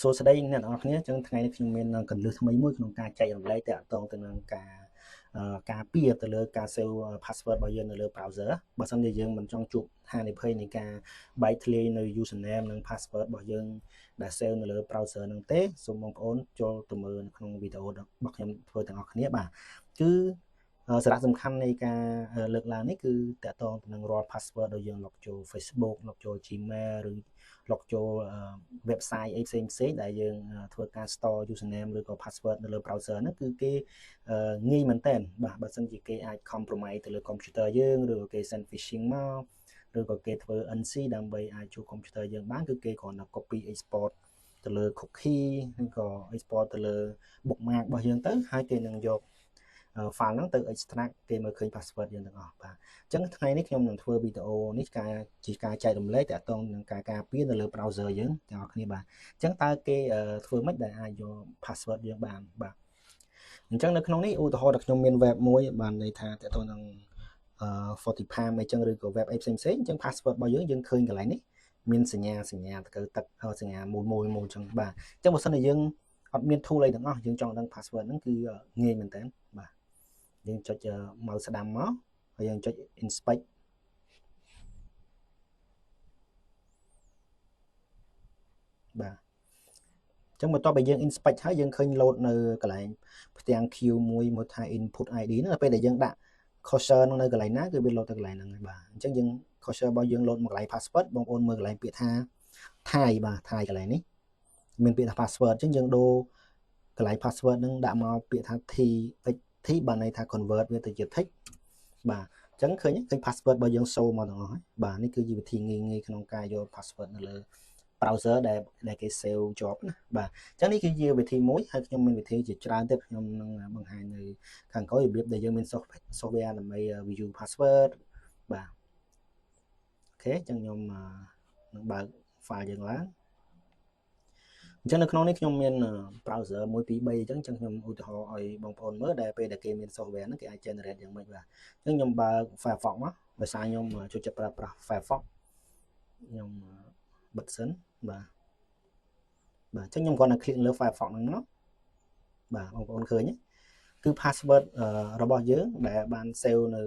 សួស្តីអ្នកនរគ្នាចឹងថ្ងៃនេះខ្ញុំមានកន្លឹះថ្មីមួយក្នុងការចែករំលែកទាក់ទងទៅនឹងការពារទៅលើការ save password របស់យើងនៅលើ browser បើសិនជាយើងមិនចង់ជួបហានិភ័យនៃការបែកធ្លាយនៅ username និង password របស់យើងដែល save នៅលើ browser ហ្នឹងទេសូមបងប្អូនចូលទៅមើលក្នុងវីដេអូរបស់ខ្ញុំធ្វើទាំងអស់គ្នាបាទគឺសារៈសំខាន់នៃការលើកឡើងនេះគឺតាក់ទងទៅនឹងរាល់ password ដែលយើងលុបចូល Facebook លុបចូល Gmail ឬលុបចូល website អីផ្សេងដែលយើងធ្វើការ store username ឬក៏ password នៅលើ browser ហ្នឹងគឺគេងាយមែនតើបាទបើសិនជាគេអាច compromise ទៅលើ computer យើងឬក៏គេ send phishing មកឬក៏គេធ្វើ NC ដើម្បីអាចជួប computer យើងបានគឺគេគ្រាន់តែ copy export ទៅលើ cookie ឬក៏ export ទៅលើ bookmark របស់យើងទៅហើយគេនឹងយកfile ហ្នឹងទៅ extract គេមើលឃើញ password យើងទាំងអស់បាទអញ្ចឹងថ្ងៃនេះខ្ញុំនឹងធ្វើវីដេអូនេះជាការចែករំលែកតាក់ទងនឹងការការពារនៅលើ browser យើងទាំងអស់គ្នាបាទអញ្ចឹងតើគេធ្វើម៉េចដែលអាចយក password យើងបានបាទអញ្ចឹងនៅក្នុងនេះឧទាហរណ៍ថាខ្ញុំមាន web មួយបានន័យថាតាក់ទងនឹង Fortipam អីចឹងឬក៏ web អីផ្សេងអញ្ចឹង password របស់យើងឃើញកន្លែងនេះមានសញ្ញាទៅទឹកសញ្ញាមួយអញ្ចឹងបាទអញ្ចឹងបើសិនជាយើងអត់មាន tool អីទាំងអស់យើងចង់ដឹង password ហ្នឹងគឺងាយមែនតើបាទយើងចុច mouse ស្ដាំមកហើយយើងចុច inspect បាទអញ្ចឹងបន្ទាប់ពីយើង inspect ហើយយើងឃើញ load នៅកន្លែងផ្ទាំង Q មួយថា input ID ហ្នឹងដល់ពេលដែលយើងដាក់ cursor នៅកន្លែងណាគឺវា load ទៅកន្លែងហ្នឹងហើយបាទអញ្ចឹងយើង cursor របស់យើង load មកកន្លែង password បងប្អូនមើលកន្លែងពាក្យថា Thai បាទ Thai កន្លែងនេះមានពាក្យថា password អញ្ចឹងយើងដូរកន្លែង password ហ្នឹងដាក់មកពាក្យថា t បានន័យថា convert វាទៅជា text បាទអញ្ចឹងឃើញ password របស់យើងសូមកទាំងអស់ហើយបាទនេះគឺជាវិធីងាយក្នុងការយក password នៅលើ browser ដែលគេ save ជាប់ណាបាទអញ្ចឹងនេះគឺជាវិធីមួយហើយខ្ញុំមានវិធីជាច្រើនទៀតខ្ញុំនឹងបង្ហាញនៅខាងក្រោយរបៀបដែលយើងមាន software ដើម្បី view password បាទអូខេអញ្ចឹងខ្ញុំនឹងបើក file យើងឡើងអញ្ចឹងនៅក្នុងនេះខ្ញុំមាន browser 1 2 3អញ្ចឹងខ្ញុំឧទាហរណ៍ឲ្យបងប្អូនមើលដែលពេលដែលគេមាន software ហ្នឹងគេអាច generate យ៉ាងម៉េចបាទអញ្ចឹងខ្ញុំបើក Firefox មកដោយសារខ្ញុំចូលចិត្តប្រើប្រាស់ Firefox ខ្ញុំបិទសិនបាទអញ្ចឹងខ្ញុំគ្រាន់តែ click លើ Firefox ហ្នឹងមកបាទបងប្អូនឃើញទេគឺ password របស់យើងដែលបាន save នៅ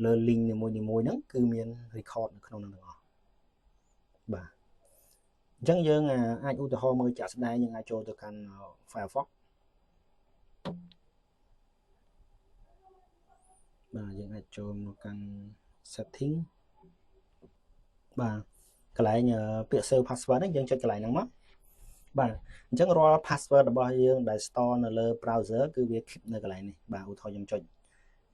លើ link នីមួយហ្នឹងគឺមាន record នៅក្នុងហ្នឹងទាំងអស់បាទអញ្ចឹងយើងអាចឧទាហរណ៍មើលជាក់ស្ដែងយើងអាចចូលទៅកាន់ Firefox បាទយើងអាចចូលមកកាន់ setting បាទកន្លែងពាក្យ save password ហ្នឹងយើងចុចកន្លែងហ្នឹងមកបាទអញ្ចឹងរាល់ password របស់យើងដែល store នៅលើ browser គឺវា keep នៅកន្លែងនេះបាទឧទាហរណ៍ខ្ញុំចុច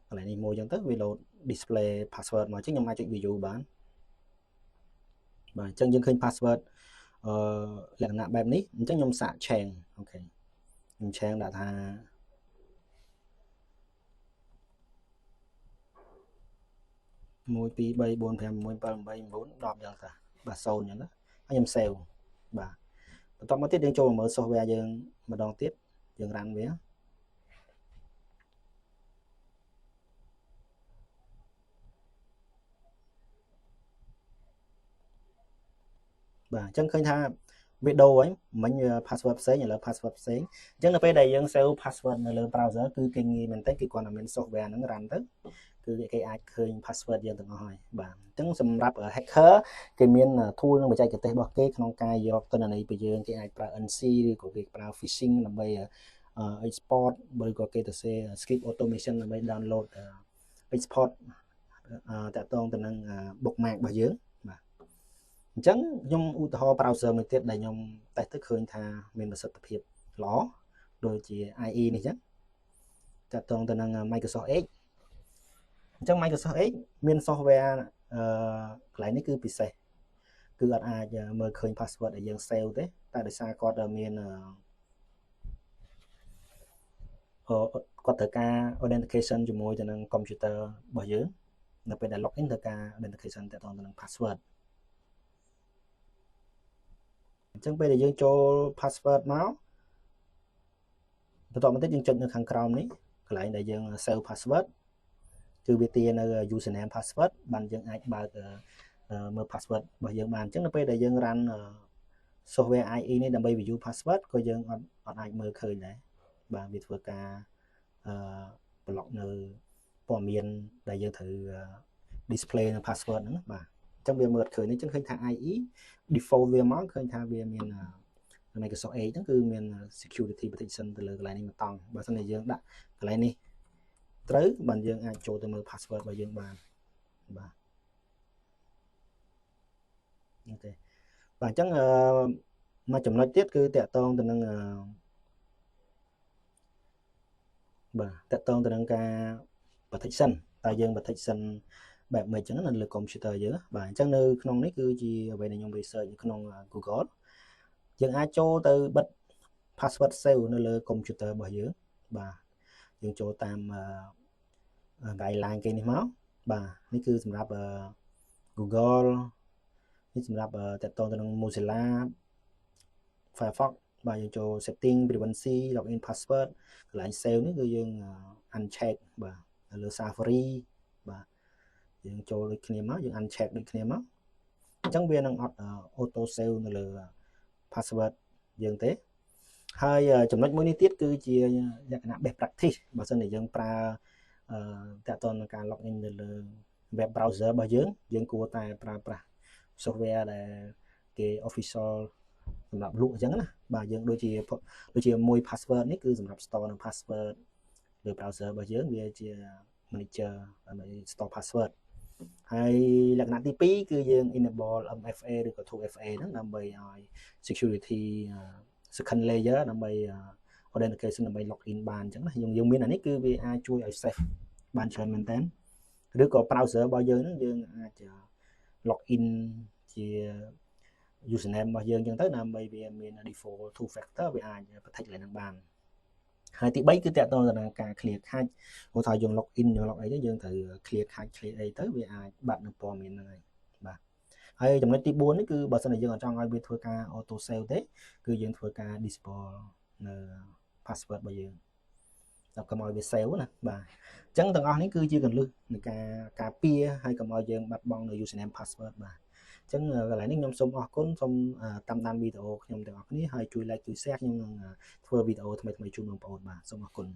កន្លែងនេះមួយអញ្ចឹងទៅវា load display password មកអញ្ចឹងខ្ញុំអាចចុច view បានបាទអញ្ចឹងយើងឃើញ password លក្ខណៈបែបនេះអញ្ចឹងខ្ញុំសាក change អូខេខ្ញុំ change ដាក់ថា1 2 3 4 5 6 7 8 9 10អញ្ចឹងទៅបាទ0អញ្ចឹងណាហើយខ្ញុំ save បាទបន្តមកទៀតយើងចូលមើល software យើងម្ដងទៀតយើង run វាបាទអញ្ចឹងឃើញថាវាដូរហើយមិញ password ផ្សេងឥឡូវ password ផ្សេងអញ្ចឹងនៅពេលដែលយើង save password នៅលើ browser គឺគេងាយមែនតើគេគ្រាន់តែមាន software ហ្នឹង run ទៅគឺគេអាចឃើញ password យើងទាំងអស់ហើយបាទអញ្ចឹងសម្រាប់ hacker គេមាន tool និងបច្ចេកទេសរបស់គេក្នុងការយកទិន្នន័យពីយើងគេអាចប្រើ NC ឬក៏គេប្រើ phishing ដើម្បី export ឬក៏គេទៅ script automation ដើម្បី download export តាក់ទងទៅនឹង bookmark របស់យើងអញ្ចឹងខ្ញុំឧទាហរណ៍ browser មួយទៀតដែលខ្ញុំតេស្តទៅឃើញថាមានប្រសិទ្ធភាពល្អដូចជា IE នេះអញ្ចឹងតាក់ទងទៅនឹង Microsoft Edge អញ្ចឹង Microsoft Edge មាន software កន្លែងនេះគឺពិសេសគឺអត់អាចមើលឃើញ password ដែលយើង save ទេតែដោយសារគាត់មានគាត់ត្រូវការ authentication ជាមួយទៅនឹង computer របស់យើងនៅពេលដែល login ត្រូវការ authentication តាក់ទងទៅនឹង passwordអញ្ចឹងពេលដែលយើងចូល password មកបន្តមកទៀតយើងចុចនៅខាងក្រោមនេះកន្លែងដែលយើង save password គឺវាទានៅ username password បានយើងអាចបើកមើល password របស់យើងបានអញ្ចឹងនៅពេលដែលយើង run software IE នេះដើម្បី view password ក៏យើងអត់អាចមើលឃើញដែរបាទវាធ្វើការblock នៅព័ត៌មានដែលយើងត្រូវ display នៅ password ហ្នឹងបាទអញ្ចឹងវាមើលឃើញនេះចឹងឃើញថា IE default វាមកឃើញថាវាមានMicrosoft Edge ហ្នឹងគឺមាន security protection ទៅលើកន្លែងនេះមកតង់បើមិនយើងដាក់កន្លែងនេះត្រូវបានយើងអាចចូលទៅមើល password របស់យើងបានបាទអូខេបាទអញ្ចឹងមួយចំណុចទៀតគឺតកតងទៅនឹងបាទតកតងទៅនឹងការ protection តើយើង protection បែបម៉េចចឹងនៅលើ computer យើងបាទអញ្ចឹងនៅក្នុងនេះគឺជាអ្វីដែលខ្ញុំ research នៅក្នុង Google យើងអាចចូលទៅបិទ password save នៅលើ computer របស់យើងបាទយើងចូលតាម guideline គេនេះមកបាទនេះគឺសម្រាប់ Google នេះសម្រាប់តកតងទៅនឹង Mozilla Firefox បាទយើងចូល setting privacy login password កន្លែង save នេះគឺយើង uncheck បាទនៅលើ Safari បាទយើងចូលដូចគ្នាមកយើង uncheck ដូចគ្នាមកអញ្ចឹងវានឹងអត់ auto save នៅលើ password យើងទេហើយចំណុចមួយនេះទៀតគឺជាលក្ខណៈ best practice បើសិនជាយើងប្រើតកតនឹងការ login នៅលើ web browser របស់យើងគួរតែប្រើប្រាស់ software ដែលគេ official សម្រាប់លក់អញ្ចឹងណាបាទយើងដូចជាមួយ password នេះគឺសម្រាប់ store នៅ password លើ browser របស់យើងវាជា manager ដើម្បី store password ហើយលក្ខណៈទី2គឺយើង enable MFA ឬក៏ 2FA ហ្នឹងដើម្បីឲ្យ security second layer ដើម្បី authentication ដើម្បី login បានអញ្ចឹងណាយើងមានអានេះគឺវាអាចជួយឲ្យ safe បានច្រើនមែនតើឬក៏ browser របស់យើងហ្នឹងយើងអាច login ជា username របស់យើងអញ្ចឹងទៅដើម្បីវាមាន default two factor វាអាច protect ឡើងនឹងបានហើយទី3គឺតកតងទៅនឹងការ clear cache ព្រោះថាយើង login យើង log អីទៅយើងត្រូវ clear cache clear អីទៅវាអាចបាត់នៅព័ត៌មានហ្នឹងហើយបាទហើយចំណុចទី4នេះគឺបើសិនជាយើងអត់ចង់ឲ្យវាធ្វើការ auto save ទេគឺយើងធ្វើការ disable នៅ password របស់យើងដល់កុំឲ្យវា save ណាបាទអញ្ចឹងទាំងអស់នេះគឺជាកន្លឹះនៃការពារហើយកុំឲ្យយើងបាត់បង់នៅ username password បាទអញ្ចឹងកន្លែងនេះខ្ញុំសូមអរគុណសូមតាមដានវីដេអូខ្ញុំទាំងអស់គ្នាហើយជួយ like ជួយ share ខ្ញុំនឹងធ្វើវីដេអូថ្មីៗជូនបងប្អូនបាទសូមអរគុណ